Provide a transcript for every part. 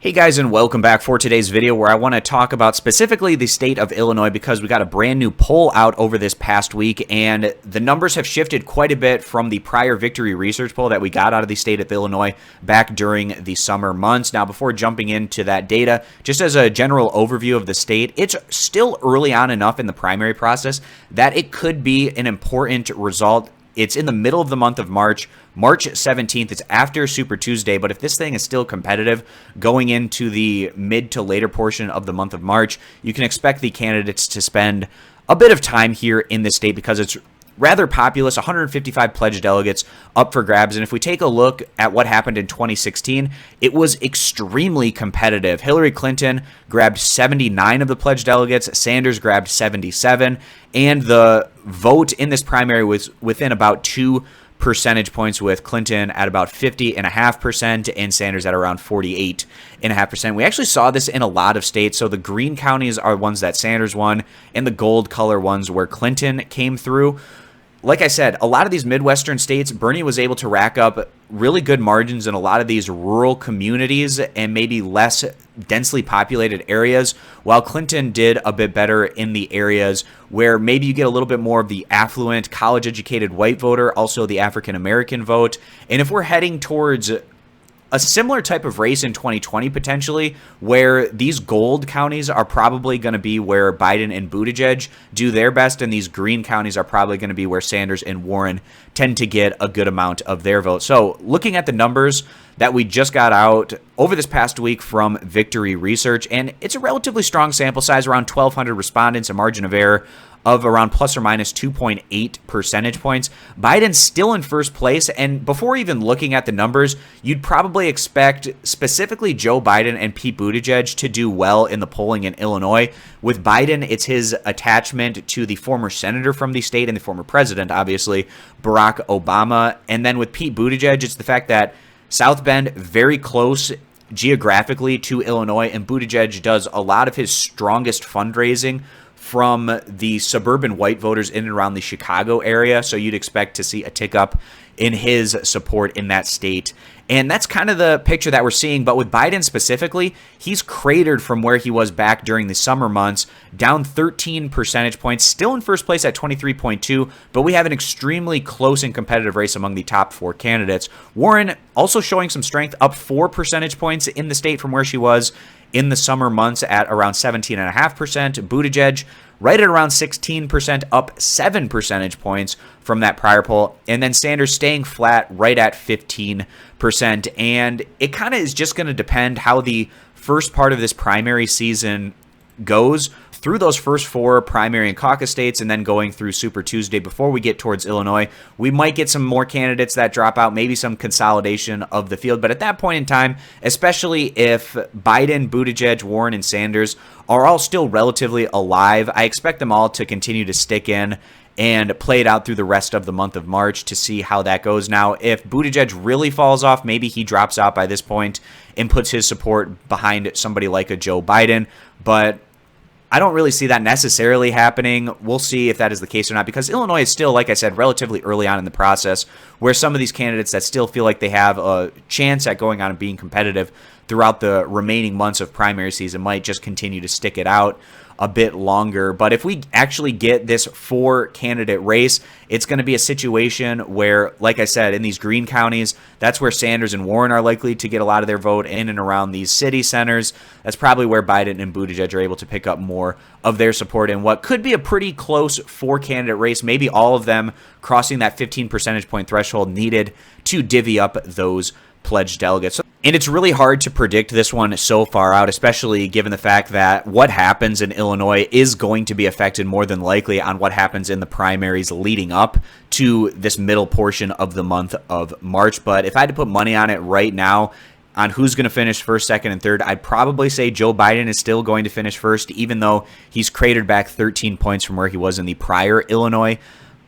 Hey guys, and welcome back for today's video where I want to talk about specifically the state of Illinois because we got a brand new poll out over this past week and the numbers have shifted quite a bit from the prior victory research poll that we got out of the state of Illinois back during the summer months. Now, before jumping into that data, just as a general overview of the state, it's still early on enough in the primary process that it could be an important result. It's in the middle of the month of March 17th. It's after Super Tuesday, but if this thing is still competitive going into the mid to later portion of the month of March, you can expect the candidates to spend a bit of time here in the state because it's rather populous, 155 pledged delegates up for grabs. And if we take a look at what happened in 2016, it was extremely competitive. Hillary Clinton grabbed 79 of the pledged delegates, Sanders grabbed 77, and the vote in this primary was within about 2 percentage points, with Clinton at about 50.5% and Sanders at around 48.5%. We actually saw this in a lot of states. So the green counties are ones that Sanders won and the gold color ones where Clinton came through. Like I said, a lot of these Midwestern states, Bernie was able to rack up really good margins in a lot of these rural communities and maybe less densely populated areas, while Clinton did a bit better in the areas where maybe you get a little bit more of the affluent, college-educated white voter, also the African-American vote. And if we're heading towards a similar type of race in 2020 potentially, where these gold counties are probably going to be where Biden and Buttigieg do their best, and these green counties are probably going to be where Sanders and Warren tend to get a good amount of their vote. So looking at the numbers that we just got out over this past week from Victory Research, and it's a relatively strong sample size, around 1,200 respondents, a margin of error of around plus or minus 2.8 percentage points. Biden's still in first place, and before even looking at the numbers, you'd probably expect specifically Joe Biden and Pete Buttigieg to do well in the polling in Illinois. With Biden, it's his attachment to the former senator from the state and the former president, obviously, Barack Obama. And then with Pete Buttigieg, it's the fact that South Bend, very close geographically to Illinois, and Buttigieg does a lot of his strongest fundraising from the suburban white voters in and around the Chicago area. So you'd expect to see a tick up in his support in that state. And that's kind of the picture that we're seeing. But with Biden specifically, he's cratered from where he was back during the summer months, down 13 percentage points, still in first place at 23.2, but we have an extremely close and competitive race among the top 4 candidates. Warren also showing some strength, up 4 percentage points in the state from where she was in the summer months at around 17.5%. Buttigieg right at around 16%, up 7 percentage points from that prior poll. And then Sanders staying flat right at 15%. And it kind of is just going to depend how the first part of this primary season goes through those first 4 primary and caucus states, and then going through Super Tuesday before we get towards Illinois. We might get some more candidates that drop out, maybe some consolidation of the field. But at that point in time, especially if Biden, Buttigieg, Warren, and Sanders are all still relatively alive, I expect them all to continue to stick in and play it out through the rest of the month of March to see how that goes. Now, if Buttigieg really falls off, maybe he drops out by this point and puts his support behind somebody like a Joe Biden. But I don't really see that necessarily happening. We'll see if that is the case or not, because Illinois is still, like I said, relatively early on in the process, where some of these candidates that still feel like they have a chance at going on and being competitive throughout the remaining months of primary season might just continue to stick it out a bit longer. But if we actually get this 4-candidate race, it's going to be a situation where, like I said, in these green counties, that's where Sanders and Warren are likely to get a lot of their vote in and around these city centers. That's probably where Biden and Buttigieg are able to pick up more of their support in what could be a pretty close 4-candidate race, maybe all of them crossing that 15 percentage point threshold needed to divvy up those pledged delegates. And it's really hard to predict this one so far out, especially given the fact that what happens in Illinois is going to be affected more than likely on what happens in the primaries leading up to this middle portion of the month of March. But if I had to put money on it right now, on who's going to finish first, second, and third, I'd probably say Joe Biden is still going to finish first, even though he's cratered back 13 points from where he was in the prior Illinois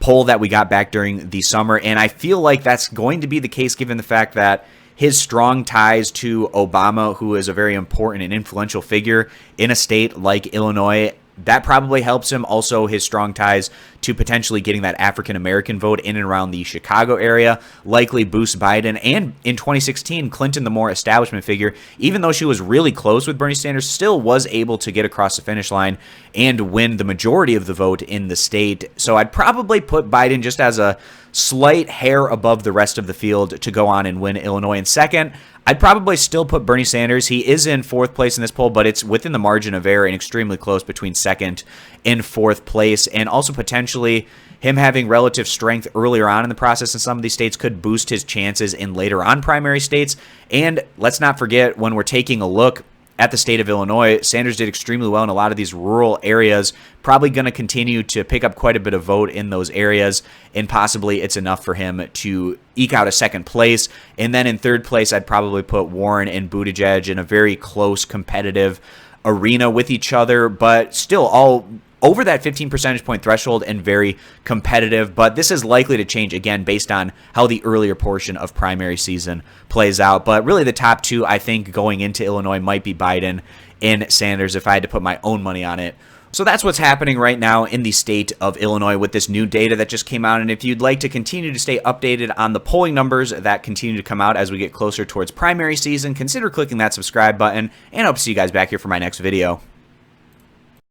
poll that we got back during the summer. And I feel like that's going to be the case given the fact that his strong ties to Obama, who is a very important and influential figure in a state like Illinois, that probably helps him. Also, his strong ties to potentially getting that African-American vote in and around the Chicago area likely boosts Biden. And in 2016, Clinton, the more establishment figure, even though she was really close with Bernie Sanders, still was able to get across the finish line and win the majority of the vote in the state. So I'd probably put Biden just as a slight hair above the rest of the field to go on and win Illinois. And second, I'd probably still put Bernie Sanders. He is in fourth place in this poll, but it's within the margin of error and extremely close between second and fourth place. And also potentially him having relative strength earlier on in the process in some of these states could boost his chances in later on primary states. And let's not forget, when we're taking a look at the state of Illinois, Sanders did extremely well in a lot of these rural areas, probably going to continue to pick up quite a bit of vote in those areas, and possibly it's enough for him to eke out a second place. And then in third place, I'd probably put Warren and Buttigieg in a very close competitive arena with each other, but still all over that 15 percentage point threshold and very competitive. But this is likely to change again based on how the earlier portion of primary season plays out. But really the top two, I think, going into Illinois might be Biden and Sanders if I had to put my own money on it. So that's what's happening right now in the state of Illinois with this new data that just came out. And if you'd like to continue to stay updated on the polling numbers that continue to come out as we get closer towards primary season, consider clicking that subscribe button, and I hope to see you guys back here for my next video.